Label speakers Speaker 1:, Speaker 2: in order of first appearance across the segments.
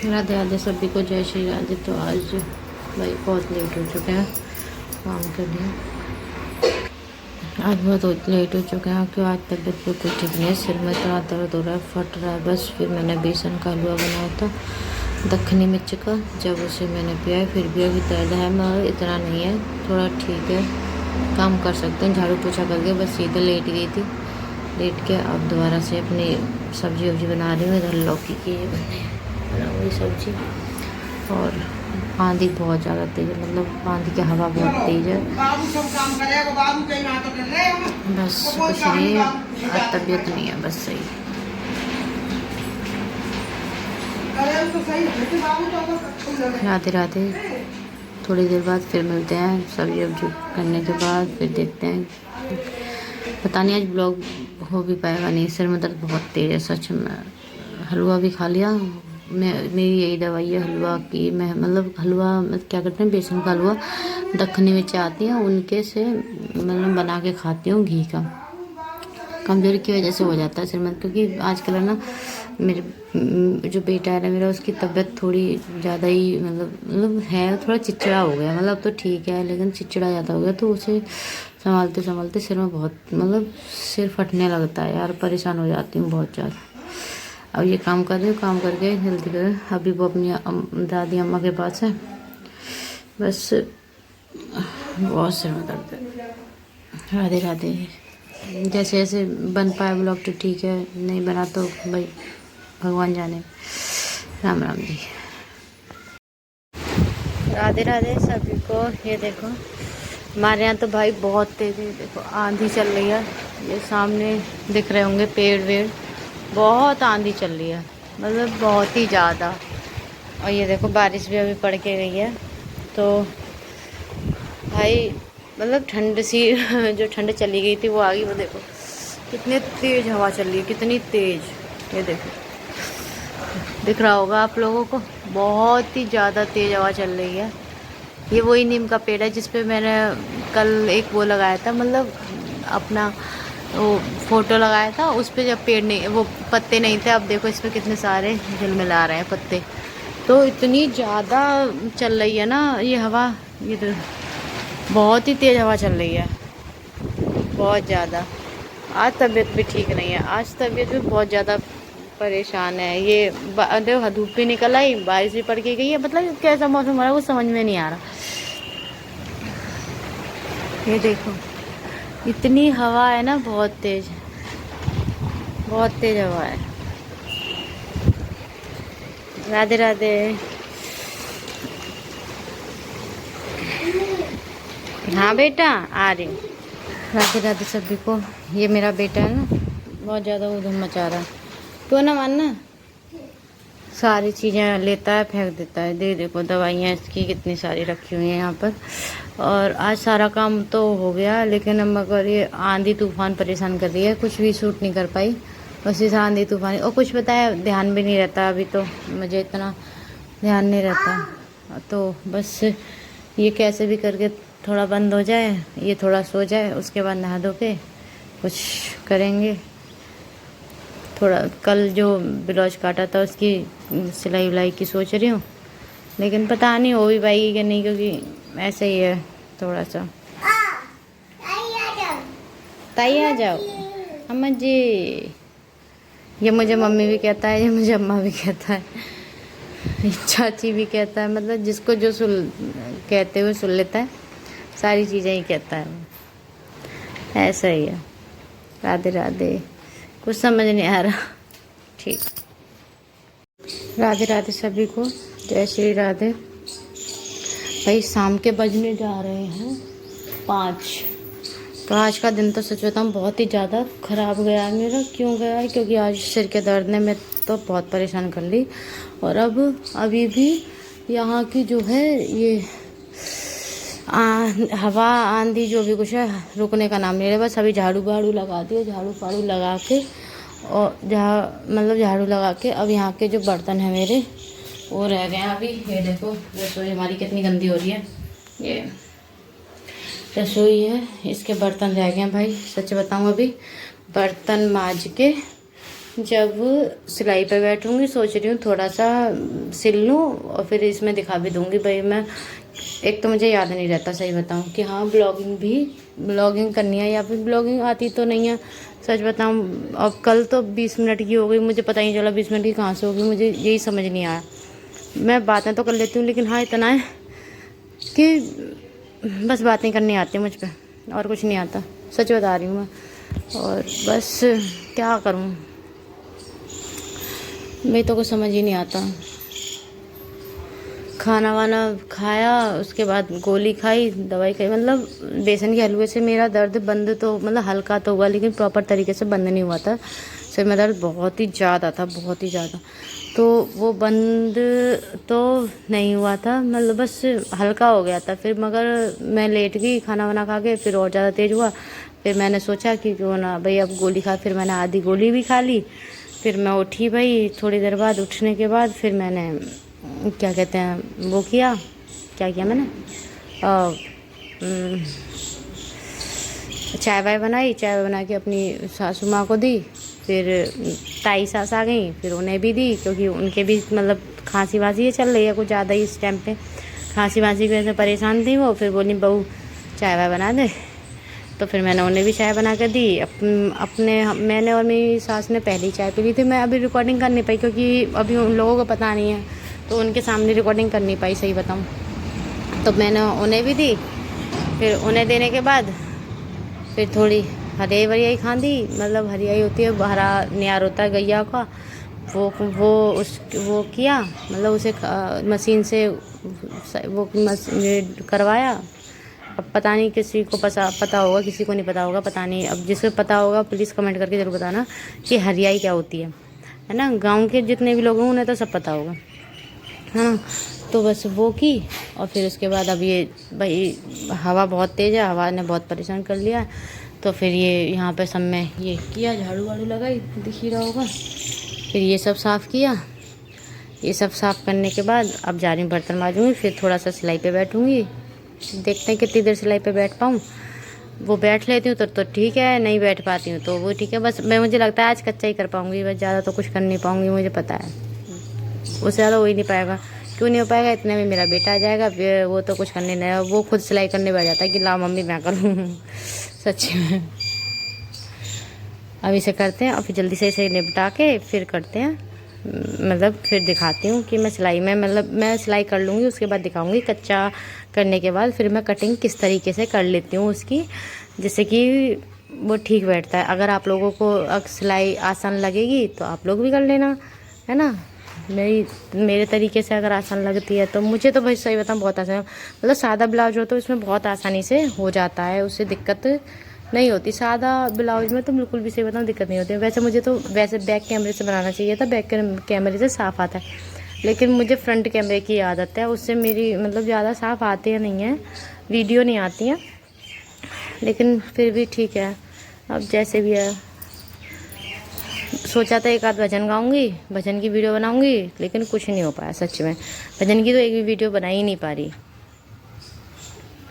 Speaker 1: राधे राधे सभी को, जय श्री राधे। तो आज भाई बहुत लेट हो चुके हैं काम के लिए। आज बहुत लेट हो चुके हैं क्योंकि आज तबीयत बिल्कुल ठीक नहीं है। सिर में थोड़ा दर्द हो रहा है, फट रहा है बस। फिर मैंने बेसन का हलवा बनाया था दखनी मिर्च का, जब उसे मैंने पिया है फिर भी अभी दर्द है मगर इतना नहीं है, थोड़ा ठीक है, काम कर सकते हैं। झाड़ू पोछा करके बस सीधे लेट गई थी। लेट के अब दोबारा से अपनी सब्जी वब्जी बना रही हूँ। इधर लौकी की बनाऊँगी सब्जी। और आंधी बहुत ज़्यादा तेज़ है, मतलब आंधी की हवा बहुत तेज़ है। बस कुछ नहीं है, आज तबीयत नहीं है बस सही। राधे राधे। थोड़ी देर बाद फिर मिलते हैं, सब्जी वब्जी करने के बाद फिर देखते हैं। पता नहीं आज ब्लॉग हो भी पाएगा नहीं, सिर में दर्द बहुत तेज़ है सच में। हलवा भी खा लिया मैं, मेरी यही दवाई है हलवा की। मैं मतलब हलवा क्या करते हैं, बेसन का हलवा दखनी मिर्च आती हैं उनके से मतलब बना के खाती हूँ घी का। कमज़ोरी की वजह से हो जाता है सिर में, क्योंकि आजकल है ना मेरे जो बेटा है ना मेरा, उसकी तबीयत थोड़ी ज़्यादा ही मतलब है, थोड़ा चिड़चिड़ा हो गया। मतलब तो ठीक है लेकिन चिड़चिड़ा ज़्यादा हो गया, तो उसे संभालते संभालते सिर में बहुत मतलब सिर फटने लगता है यार, परेशान हो जाती हूँ बहुत ज़्यादा। अब ये काम कर रही हूँ, काम करके जल्दी कर। अभी वो अपनी दादी अम्मा के पास है, बस बहुत सिर में दर्द है। राधे राधे। जैसे जैसे बन पाए ब्लॉग तो ठीक है, नहीं बना तो भाई भगवान जाने। राम राम जी। राधे राधे सभी को। ये देखो हमारे यहाँ तो भाई बहुत तेज है, देखो आंधी चल रही है। ये सामने दिख रहे होंगे पेड़ वेड़, बहुत आंधी चल रही है, मतलब बहुत ही ज़्यादा। और ये देखो बारिश भी अभी पड़ के गई है, तो भाई मतलब ठंड सी जो ठंड चली गई थी वो आ गई। वो देखो कितनी तेज़ हवा चल रही है, कितनी तेज़। ये देखो दिख रहा होगा आप लोगों को, बहुत ही ज़्यादा तेज़ हवा चल रही है। ये वही नीम का पेड़ है जिस पे मैंने कल एक वो लगाया था, मतलब अपना वो फोटो लगाया था। उस पे जब पेड़ नहीं, वो पत्ते नहीं थे, अब देखो इसमें कितने सारे झिलमिला रहे हैं पत्ते। तो इतनी ज़्यादा चल रही है ना ये हवा, ये तो बहुत ही तेज़ हवा चल रही है, बहुत ज़्यादा। आज तबीयत भी ठीक नहीं है, आज तबीयत भी बहुत ज़्यादा परेशान है। ये देखो धूप भी निकल आई, बारिश भी पड़ के गई है, मतलब कैसा मौसम हो रहा है वो समझ में नहीं आ रहा। ये देखो इतनी हवा है ना, बहुत तेज़, बहुत तेज़ हवा है। राधे राधे। हाँ बेटा आ रही हूँ। राधे राधे सभी को। ये मेरा बेटा है ना, बहुत ज़्यादा उधम मचा रहा है। तो ना मानना, सारी चीज़ें लेता है फेंक देता है। देखो दवाइयाँ इसकी कितनी सारी रखी हुई हैं यहाँ पर। और आज सारा काम तो हो गया, लेकिन अब मगर ये आंधी तूफान परेशान कर रही है, कुछ भी शूट नहीं कर पाई। बस इस आंधी तूफान और कुछ बताया ध्यान भी नहीं रहता, अभी तो मुझे इतना ध्यान नहीं रहता। तो बस ये कैसे भी करके थोड़ा बंद हो जाए, ये थोड़ा सो जाए, उसके बाद नहा धो के कुछ करेंगे। थोड़ा कल जो ब्लाउज काटा था उसकी सिलाई उलाई की सोच रही हूँ, लेकिन पता नहीं हो भी पाएगी कि नहीं, क्योंकि ऐसे ही है थोड़ा सा। ताई आ जाओ अम्मा जी। ये मुझे मम्मी भी कहता है, ये मुझे अम्मा भी कहता है, चाची भी कहता है, मतलब जिसको जो कहते हुए सुन लेता है, सारी चीज़ें ही कहता है वो। ऐसा ही है। राधे राधे। कुछ समझ नहीं आ रहा। ठीक। राधे राधे सभी को, जय श्री राधे। भाई शाम के बजने जा रहे हैं 5। तो आज का दिन तो सच बताऊँ बहुत ही ज़्यादा ख़राब गया है मेरा। क्यों गया है? क्योंकि आज सिर के दर्द ने मैं तो बहुत परेशान कर ली। और अब अभी भी यहाँ की जो है ये हवा आंधी जो भी कुछ है रुकने का नाम नहीं ले रहा। बस अभी झाड़ू बाड़ू लगा दिए, झाड़ू फाड़ू लगा के, और मतलब झाड़ू लगा के अब यहाँ के जो बर्तन हैं मेरे वो रह गए हैं अभी। ये देखो रसोई हमारी कितनी गंदी हो रही है, ये रसोई है, इसके बर्तन रह गए हैं भाई। सच बताऊँ अभी बर्तन माज के जब सिलाई पे बैठूंगी सोच रही हूँ थोड़ा सा सिल लूँ और फिर इसमें दिखा भी दूँगी भाई। मैं एक तो मुझे याद नहीं रहता सही बताऊँ कि हाँ ब्लॉगिंग करनी है, या फिर ब्लॉगिंग आती तो नहीं है सच बताऊँ। अब कल तो 20 मिनट की हो गई, मुझे पता ही नहीं चला 20 मिनट की कहाँ से होगी, मुझे यही समझ नहीं आया। मैं बातें तो कर लेती हूँ लेकिन हाँ इतना है कि बस बातें करनी आती है मुझ पर, और कुछ नहीं आता, सच बता रही हूँ मैं। और बस क्या करूँ, मैं तो कुछ समझ ही नहीं आता। खाना वाना खाया, उसके बाद गोली खाई, दवाई खाई, मतलब बेसन के हलवे से मेरा दर्द बंद तो मतलब हल्का तो हुआ लेकिन प्रॉपर तरीके से बंद नहीं हुआ था। सिर में दर्द बहुत ही ज़्यादा था, बहुत ही ज़्यादा। तो वो बंद तो नहीं हुआ था, मतलब बस हल्का हो गया था। फिर मगर मैं लेट गई खाना वाना खा के, फिर और ज़्यादा तेज़ हुआ। फिर मैंने सोचा कि क्यों ना भाई अब गोली खा, फिर मैंने आधी गोली भी खा ली। फिर मैं उठी भाई, थोड़ी देर बाद उठने के बाद फिर मैंने क्या कहते हैं वो किया, क्या किया मैंने चाय वाय बनाई, चाय बना के अपनी सासू माँ को दी। फिर ताई सास आ गई, फिर उन्हें भी दी क्योंकि उनके भी मतलब खांसी वासी ये चल रही है कुछ ज़्यादा ही इस टाइम पे, खांसी वासी की वजह से परेशान थी वो। फिर बोली बहू चाय वाय बना दे, तो फिर मैंने उन्हें भी चाय बना कर दी। अपने मैंने और मेरी सास ने पहले ही चाय पी ली थी। मैं अभी रिकॉर्डिंग कर नहीं पाई क्योंकि अभी उन लोगों को पता नहीं है, तो उनके सामने रिकॉर्डिंग कर नहीं पाई सही बताऊँ। तो मैंने उन्हें भी दी। फिर उन्हें देने के बाद फिर थोड़ी हरियाई वरियाई खा दी, मतलब हरियाई होती है, हरा नियार होता है गैया का, वो किया, मतलब उसे मशीन से वो करवाया। अब पता नहीं किसी को पता होगा, किसी को नहीं पता होगा, पता नहीं। अब जिसको पता होगा प्लीज़ कमेंट करके ज़रूर बताना कि हरियाई क्या होती है ना। गांव के जितने भी लोग हैं उन्हें तो सब पता होगा, है ना। तो बस वो की, और फिर उसके बाद अब ये भाई हवा बहुत तेज़ है, हवा ने बहुत परेशान कर लिया। तो फिर ये यहाँ पे सब में ये किया, झाड़ू वाड़ू लगाई, दिख ही रहा होगा। फिर ये सब साफ़ किया। ये सब साफ़ करने के बाद अब जा रही हूँ बर्तन माजूँगी, फिर थोड़ा सा सिलाई पे बैठूँगी। देखते हैं कितनी देर सिलाई पे बैठ पाऊँ। वो बैठ लेती हूँ तो ठीक है, नहीं बैठ पाती हूँ तो वो ठीक है। बस मुझे लगता है आज कच्चा ही कर पाऊँगी, बस ज़्यादा तो कुछ कर नहीं पाऊँगी, मुझे पता है उससे ज़्यादा हो ही नहीं पाएगा। क्यों नहीं हो पाएगा, इतने में मेरा बेटा आ जाएगा, फिर वो तो कुछ करने नहीं, वो खुद सिलाई करने बैठ जाता है कि ला मम्मी मैं करूँ सच में। अब इसे करते हैं और फिर जल्दी से इसे निपटा के फिर करते हैं, मतलब फिर दिखाती हूँ कि मैं सिलाई में, मतलब मैं सिलाई कर लूँगी उसके बाद दिखाऊँगी कच्चा करने के बाद फिर मैं कटिंग किस तरीके से कर लेती हूँ उसकी, जिससे कि वो ठीक बैठता है। अगर आप लोगों को सिलाई आसान लगेगी तो आप लोग भी कर लेना, है ना। मेरे तरीके से अगर आसान लगती है तो मुझे तो भाई सही बताऊँ बहुत आसान है। मतलब सादा ब्लाउज हो तो इसमें बहुत आसानी से हो जाता है, उससे दिक्कत नहीं होती। सादा ब्लाउज में तो बिल्कुल भी सही बताऊँ दिक्कत नहीं होती। वैसे मुझे तो बैक कैमरे से बनाना चाहिए था, बैक कैमरे से साफ़ आता है, लेकिन मुझे फ्रंट कैमरे की आदत है, उससे मेरी मतलब ज़्यादा साफ़ आती है नहीं है, वीडियो नहीं आती है। लेकिन फिर भी ठीक है, अब जैसे भी है। सोचा था एक आध भजन गाऊंगी, भजन की वीडियो बनाऊंगी, लेकिन कुछ नहीं हो पाया सच में। भजन की तो एक भी वीडियो बना ही नहीं पा रही,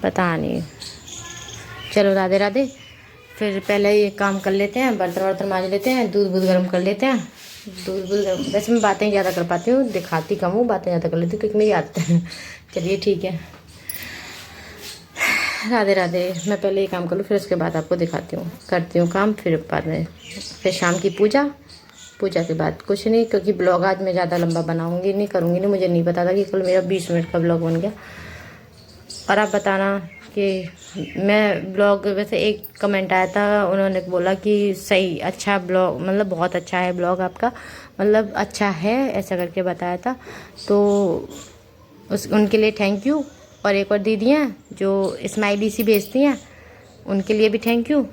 Speaker 1: पता नहीं। चलो राधे राधे। फिर पहले ये काम कर लेते हैं, बर्तन वर्तन मांज लेते हैं, दूध गर्म कर लेते हैं। दूध गर्म, वैसे मैं बातें ज़्यादा कर पाती हूँ, दिखाती कम हूँ, बातें ज़्यादा कर लेती हूँ क्योंकि मेरी आदत है चलिए ठीक है, राधे राधे। मैं पहले ये काम कर लूँ फिर उसके बाद आपको दिखाती हूँ, करती हूँ काम, फिर बाद में फिर शाम की पूजा के बाद कुछ नहीं, क्योंकि ब्लॉग आज मैं ज़्यादा लंबा बनाऊँगी नहीं, करूँगी नहीं। मुझे नहीं पता था कि कल मेरा 20 मिनट का ब्लॉग बन गया। और आप बताना कि मैं ब्लॉग, वैसे एक कमेंट आया था, उन्होंने बोला कि सही अच्छा ब्लॉग, मतलब बहुत अच्छा है ब्लॉग आपका, मतलब अच्छा है ऐसा करके बताया था, तो उनके लिए थैंक यू। और एक और दीदी हैं जो स्माइली सी भेजती हैं, उनके लिए भी थैंक यू।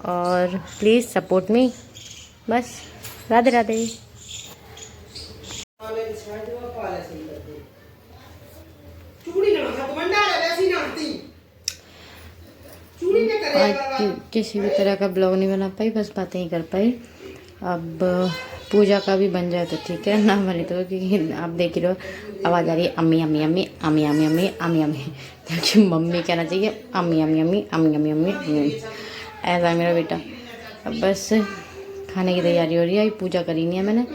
Speaker 1: और प्लीज़ सपोर्ट मी, बस राधे राधे। आज किसी भी तरह का ब्लॉग नहीं बना पाई, बस बातें ही कर पाई। अब पूजा का भी बन जाए तो ठीक है, ना बने तो, क्योंकि आप देख रहे हो आवाज़ आ रही है अम्मी अम्मी अम्मी अम्मी अम्मी अम्मी अम्मी अम्मी, क्योंकि मम्मी कहना चाहिए अम्मी अम्मी अम्मी अम्मी अम्मी अम्मी अम्मी, ऐसा है मेरा बेटा। अब बस खाने की तैयारी हो रही है। पूजा करी नहीं है मैंने।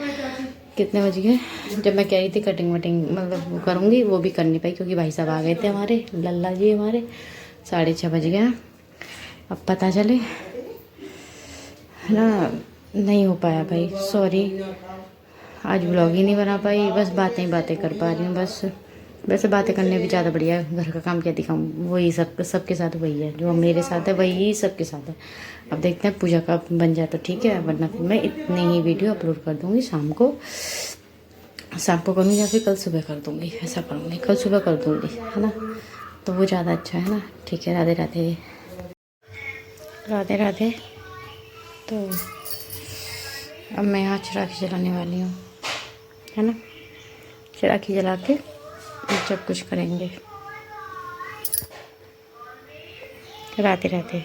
Speaker 1: कितने बज गए? जब मैं कह रही थी कटिंग वटिंग मतलब वो करूँगी, वो भी कर नहीं पाई क्योंकि भाई साहब आ गए थे हमारे, लल्ला जी हमारे। 6:30 बज गया। अब पता चले है ना, नहीं हो पाया भाई, सॉरी। आज व्लॉग ही नहीं बना पाई, बस बातें ही बातें कर पा रही हूँ बस। वैसे बातें करने भी ज़्यादा बढ़िया है, घर का काम क्या दिखाऊँ, वही सबके साथ वही है, जो मेरे साथ है वही सबके साथ है। अब देखते हैं पूजा का बन जाए तो ठीक है, वरना फिर मैं इतनी ही वीडियो अपलोड कर दूँगी शाम को करूँगी या फिर कल सुबह कर दूँगी, ऐसा करूँगी, कल सुबह कर दूँगी है ना, तो वो ज़्यादा अच्छा है ना। ठीक है, राधे राधे, राधे राधे। तो अब मैं यहाँ चिराखी जलाने वाली हूँ है ना, चिराखी जला के जब कुछ करेंगे। राधे राधे।